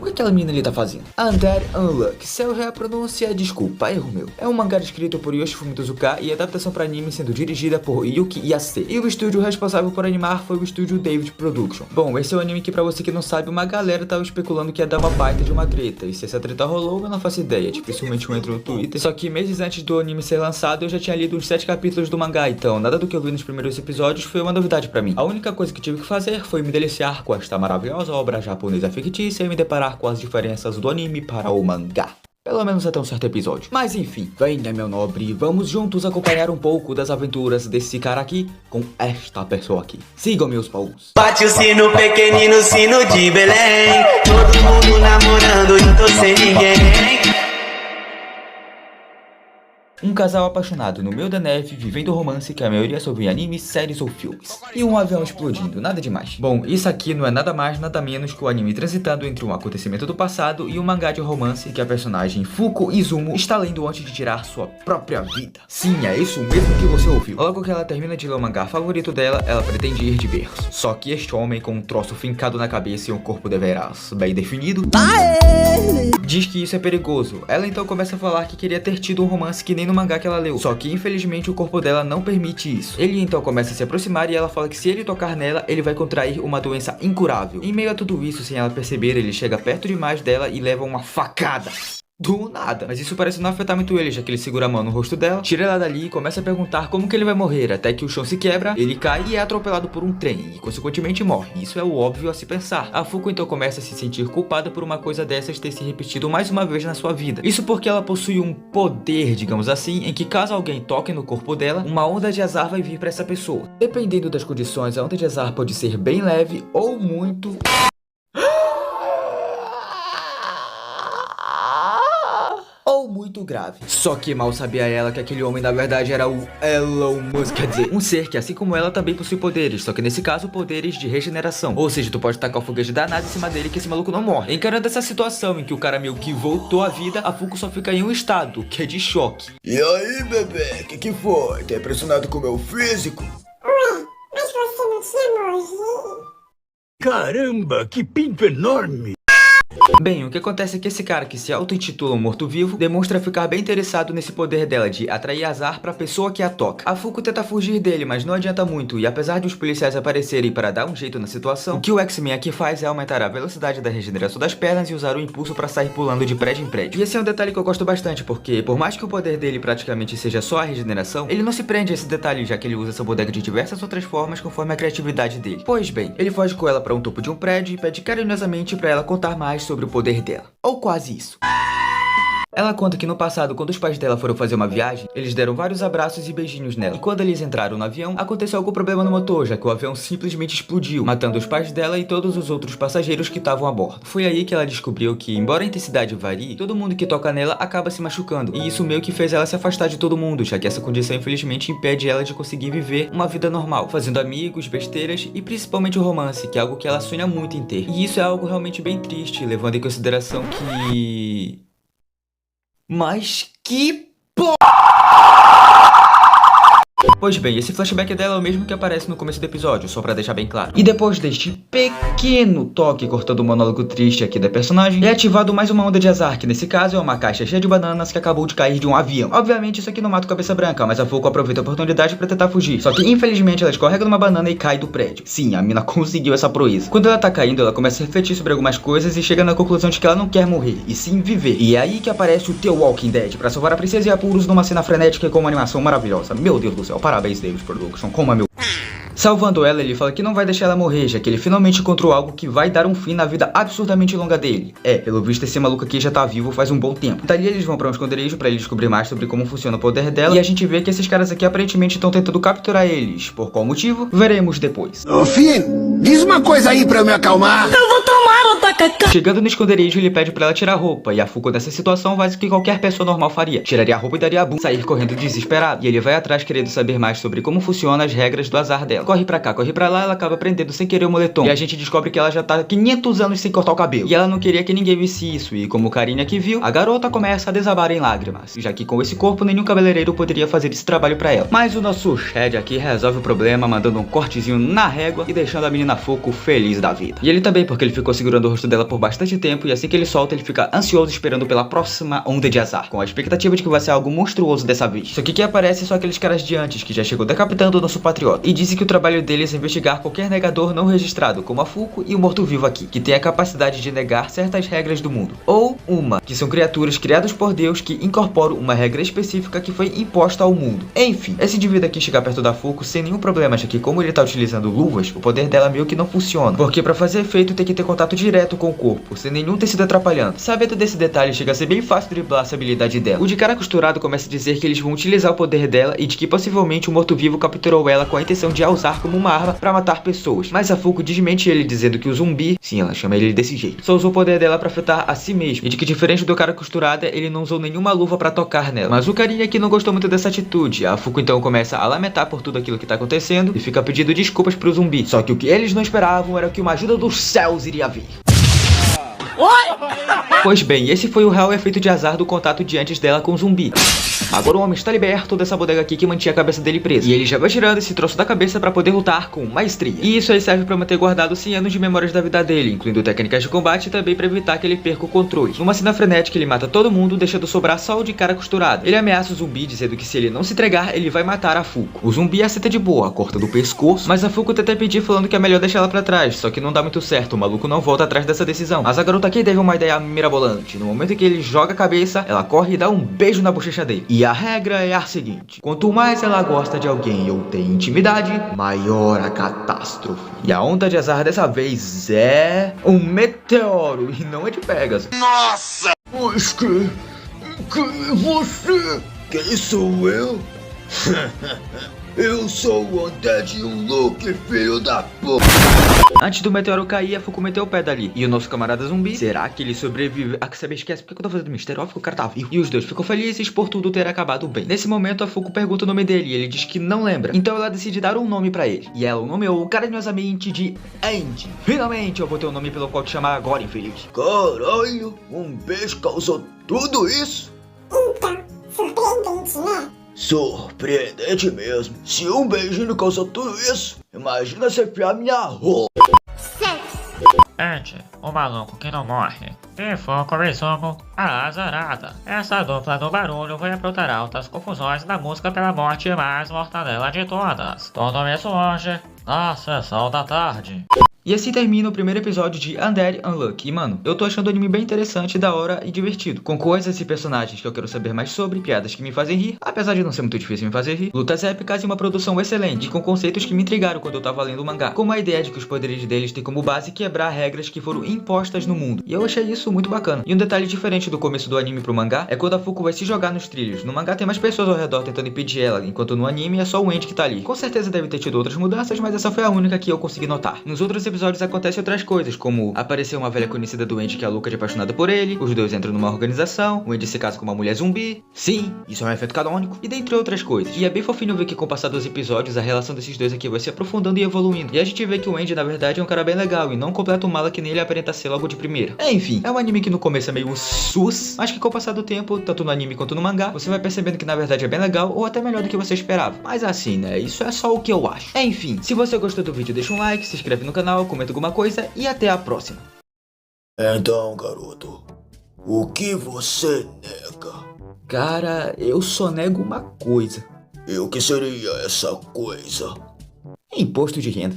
O que aquela menina ali tá fazendo? Undead Unluck. Se eu errar a pronúncia, desculpa, erro meu. É um mangá escrito por Yoshifumi Tozuka e a adaptação para anime sendo dirigida por Yuki Yase. E o estúdio responsável por animar foi o estúdio David Production. Bom, esse é o anime que, pra você que não sabe, uma galera tava especulando que ia dar uma baita de uma treta. E se essa treta rolou, eu não faço ideia. Dificilmente eu entro no Twitter. Só que meses antes do anime ser lançado, eu já tinha lido uns 7 capítulos do mangá. Então, nada do que eu vi nos primeiros episódios foi uma novidade pra mim. A única coisa que tive que fazer foi me deliciar com esta maravilhosa obra japonesa fictícia e me deparar com as diferenças do anime para o mangá. Pelo menos até um certo episódio. Mas enfim, venha meu nobre, vamos juntos acompanhar um pouco das aventuras desse cara aqui com esta pessoa aqui. Sigam meus paus. Bate o sino pequenino, sino de Belém. Todo mundo namorando e eu tô sem ninguém. Um casal apaixonado no meio da neve, vivendo um romance que a maioria só vê em animes, séries ou filmes. E um avião explodindo, nada demais. Bom, isso aqui não é nada mais, nada menos que o anime transitando entre um acontecimento do passado e um mangá de romance que a personagem Fuko Izumo está lendo antes de tirar sua própria vida. Sim, é isso mesmo que você ouviu. Logo que ela termina de ler o mangá favorito dela, ela pretende ir de berço. Só que este homem com um troço fincado na cabeça e um corpo deveras bem definido, diz que isso é perigoso. Ela então começa a falar que queria ter tido um romance que nem no mangá que ela leu, só que infelizmente o corpo dela não permite isso. Ele então começa a se aproximar e ela fala que se ele tocar nela, ele vai contrair uma doença incurável. Em meio a tudo isso, sem ela perceber, ele chega perto demais dela e leva uma facada. Do nada. Mas isso parece não afetar muito ele, já que ele segura a mão no rosto dela, tira ela dali e começa a perguntar como que ele vai morrer, até que o chão se quebra, ele cai e é atropelado por um trem, e consequentemente morre. Isso é o óbvio a se pensar. A Fuko então começa a se sentir culpada por uma coisa dessas ter se repetido mais uma vez na sua vida. Isso porque ela possui um poder, digamos assim, em que caso alguém toque no corpo dela, uma onda de azar vai vir pra essa pessoa. Dependendo das condições, a onda de azar pode ser bem leve ou muito... ou muito grave. Só que mal sabia ela que aquele homem na verdade era o Elon Musk, quer dizer, um ser que assim como ela também possui poderes, só que nesse caso poderes de regeneração. Ou seja, tu pode tacar o foguete danado em cima dele que esse maluco não morre. Encarando essa situação em que o cara meio que voltou à vida, a Fuko só fica em um estado, que é de choque. E aí, bebê, que foi? Tá impressionado com o meu físico? Ué, mas você não tinha morrido? Caramba, que pinto enorme! Bem, o que acontece é que esse cara que se auto-intitula um morto-vivo demonstra ficar bem interessado nesse poder dela de atrair azar pra pessoa que a toca. A Fuko tenta fugir dele, mas não adianta muito, e apesar de os policiais aparecerem para dar um jeito na situação, o que o X-Men aqui faz é aumentar a velocidade da regeneração das pernas e usar o impulso pra sair pulando de prédio em prédio. E esse é um detalhe que eu gosto bastante, porque por mais que o poder dele praticamente seja só a regeneração, ele não se prende a esse detalhe, já que ele usa seu poder de diversas outras formas conforme a criatividade dele. Pois bem, ele foge com ela pra um topo de um prédio e pede carinhosamente pra ela contar mais sobre o poder dela. Ou quase isso. Ela conta que no passado, quando os pais dela foram fazer uma viagem, eles deram vários abraços e beijinhos nela. E quando eles entraram no avião, aconteceu algum problema no motor, já que o avião simplesmente explodiu, matando os pais dela e todos os outros passageiros que estavam a bordo. Foi aí que ela descobriu que, embora a intensidade varie, todo mundo que toca nela acaba se machucando. E isso meio que fez ela se afastar de todo mundo, já que essa condição infelizmente impede ela de conseguir viver uma vida normal, fazendo amigos, besteiras e principalmente o romance, que é algo que ela sonha muito em ter. E isso é algo realmente bem triste, levando em consideração que... Mas que porra! Pois bem, esse flashback dela é o mesmo que aparece no começo do episódio, só pra deixar bem claro. E depois deste pequeno toque cortando o monólogo triste aqui da personagem, é ativado mais uma onda de azar, que nesse caso é uma caixa cheia de bananas que acabou de cair de um avião. Obviamente isso aqui não mata o cabeça branca, mas a Fuko aproveita a oportunidade pra tentar fugir. Só que infelizmente ela escorrega numa banana e cai do prédio. Sim, a mina conseguiu essa proeza. Quando ela tá caindo, ela começa a refletir sobre algumas coisas e chega na conclusão de que ela não quer morrer, e sim viver. E é aí que aparece o The Walking Dead pra salvar a princesa e apuros numa cena frenética com uma animação maravilhosa. Meu Deus do céu, parabéns David Production, coma meu... Salvando ela, ele fala que não vai deixar ela morrer, já que ele finalmente encontrou algo que vai dar um fim na vida absurdamente longa dele. Pelo visto esse maluco aqui já tá vivo faz um bom tempo. Dali eles vão pra um esconderijo pra ele descobrir mais sobre como funciona o poder dela, e a gente vê que esses caras aqui aparentemente estão tentando capturar eles. Por qual motivo? Veremos depois. Ô Finn, diz uma coisa aí pra eu me acalmar. Eu vou tomar o tacacá. Chegando no esconderijo, ele pede pra ela tirar a roupa, e a Fuko nessa situação faz o que qualquer pessoa normal faria. Tiraria a roupa e daria a bunda, sair correndo desesperado. E ele vai atrás querendo saber mais sobre como funcionam as regras do azar dela. Corre pra cá, corre pra lá, ela acaba prendendo sem querer o moletom. E a gente descobre que ela já tá 500 anos sem cortar o cabelo. E ela não queria que ninguém visse isso. E como Karina que viu, a garota começa a desabar em lágrimas, já que com esse corpo nenhum cabeleireiro poderia fazer esse trabalho pra ela. Mas o nosso Shed aqui resolve o problema, mandando um cortezinho na régua e deixando a menina Fuko feliz da vida. E ele também, porque ele ficou segurando o rosto dela por bastante tempo e assim que ele solta, ele fica ansioso esperando pela próxima onda de azar, com a expectativa de que vai ser algo monstruoso dessa vez. Só que quem aparece são aqueles caras de antes, que já chegou decapitando o nosso patriota, e disse que o trabalho deles é investigar qualquer negador não registrado, como a Fuko e o morto-vivo aqui, que tem a capacidade de negar certas regras do mundo, ou uma, que são criaturas criadas por Deus que incorporam uma regra específica que foi imposta ao mundo. Enfim, esse indivíduo aqui chega perto da Fuko sem nenhum problema, já que como ele tá utilizando luvas, o poder dela meio que não funciona, porque pra fazer efeito tem que ter contato direto com o corpo, sem nenhum tecido atrapalhando. Sabendo desse detalhe, chega a ser bem fácil driblar essa habilidade dela. O de cara costurado começa a dizer que eles vão utilizar o poder dela e de que possivelmente o morto-vivo capturou ela com a intenção de a usar como uma arma pra matar pessoas, mas a Fuko desmente ele dizendo que o zumbi, sim, ela chama ele desse jeito, só usou o poder dela pra afetar a si mesmo, e de que diferente do cara costurada, ele não usou nenhuma luva pra tocar nela. Mas o carinha aqui não gostou muito dessa atitude. A Fuko então começa a lamentar por tudo aquilo que tá acontecendo e fica pedindo desculpas pro zumbi. Só que o que eles não esperavam era que uma ajuda dos céus iria vir. Pois bem, esse foi o real efeito de azar do contato de antes dela com o zumbi. Agora o homem está liberto dessa bodega aqui que mantinha a cabeça dele presa, e ele já vai tirando esse troço da cabeça pra poder lutar com maestria. E isso aí serve pra manter guardado 100 anos de memórias da vida dele, incluindo técnicas de combate e também pra evitar que ele perca o controle. Numa cena frenética, ele mata todo mundo, deixando sobrar só o de cara costurado. Ele ameaça o zumbi, dizendo que se ele não se entregar, ele vai matar a Fuko. O zumbi aceita de boa, corta do pescoço, mas a Fuko tenta impedir, falando que é melhor deixar ela pra trás, só que não dá muito certo, o maluco não volta atrás dessa decisão. Mas a garota aqui teve uma ideia mirabolante. No momento em que ele joga a cabeça, ela corre e dá um beijo na bochecha dele. E a regra é a seguinte: quanto mais ela gosta de alguém ou tem intimidade, maior a catástrofe. E a onda de azar dessa vez é um meteoro, e não é de Pegasus. Nossa! Mas que você? Quem sou eu? Eu sou o Undead Luke, filho da puta. Antes do meteoro cair, a Fuko meteu o pé dali. E o nosso camarada zumbi, será que ele sobrevive? Ah, que saber, esquece, por que eu tô fazendo mistério? Óbvio que o cara tá vivo. E os dois ficam felizes por tudo ter acabado bem. Nesse momento, a Fuko pergunta o nome dele e ele diz que não lembra. Então ela decide dar um nome pra ele. E ela o nomeou carinhosamente de Andy. Finalmente eu vou ter um nome pelo qual te chamar agora, infeliz. Caralho, um beijo causou tudo isso? Então, surpreendente, né? Surpreendente mesmo. Se um beijinho causou tudo isso, imagina se enfiar minha rola. Andy, o maluco que não morre. E Fuko Rizuko, a azarada. Essa dupla do barulho vai aprontar altas confusões na busca pela morte mais mortadela de todas. Tudo isso hoje, na sessão da tarde. E assim termina o primeiro episódio de Undead Unluck. E mano, eu tô achando o anime bem interessante, da hora e divertido, com coisas e personagens que eu quero saber mais sobre, piadas que me fazem rir, apesar de não ser muito difícil me fazer rir, lutas épicas e uma produção excelente, com conceitos que me intrigaram quando eu tava lendo o mangá, como a ideia de que os poderes deles têm como base quebrar regras que foram impostas no mundo. E eu achei isso muito bacana. E um detalhe diferente do começo do anime pro mangá é quando a Fuko vai se jogar nos trilhos. No mangá tem mais pessoas ao redor tentando impedir ela, enquanto no anime é só o Andy que tá ali. Com certeza deve ter tido outras mudanças, mas essa foi a única que eu consegui notar. Nos outros episódios acontecem outras coisas, como aparecer uma velha conhecida do Andy que é louca de apaixonada por ele, os dois entram numa organização, o Andy se casa com uma mulher zumbi, sim, isso é um efeito canônico, e dentre outras coisas. E é bem fofinho ver que com o passar dos episódios, a relação desses dois aqui vai se aprofundando e evoluindo. E a gente vê que o Andy na verdade é um cara bem legal, e não um completo mala que nele aparenta ser logo de primeira. Enfim, é um anime que no começo é meio sus, mas que com o passar do tempo, tanto no anime quanto no mangá, você vai percebendo que na verdade é bem legal, ou até melhor do que você esperava. Mas assim, né, isso é só o que eu acho. Enfim, se você gostou do vídeo, deixa um like, se inscreve no canal, comenta alguma coisa, e até a próxima. Então, garoto, o que você nega? Cara, eu só nego uma coisa. E o que seria essa coisa? Imposto de renda.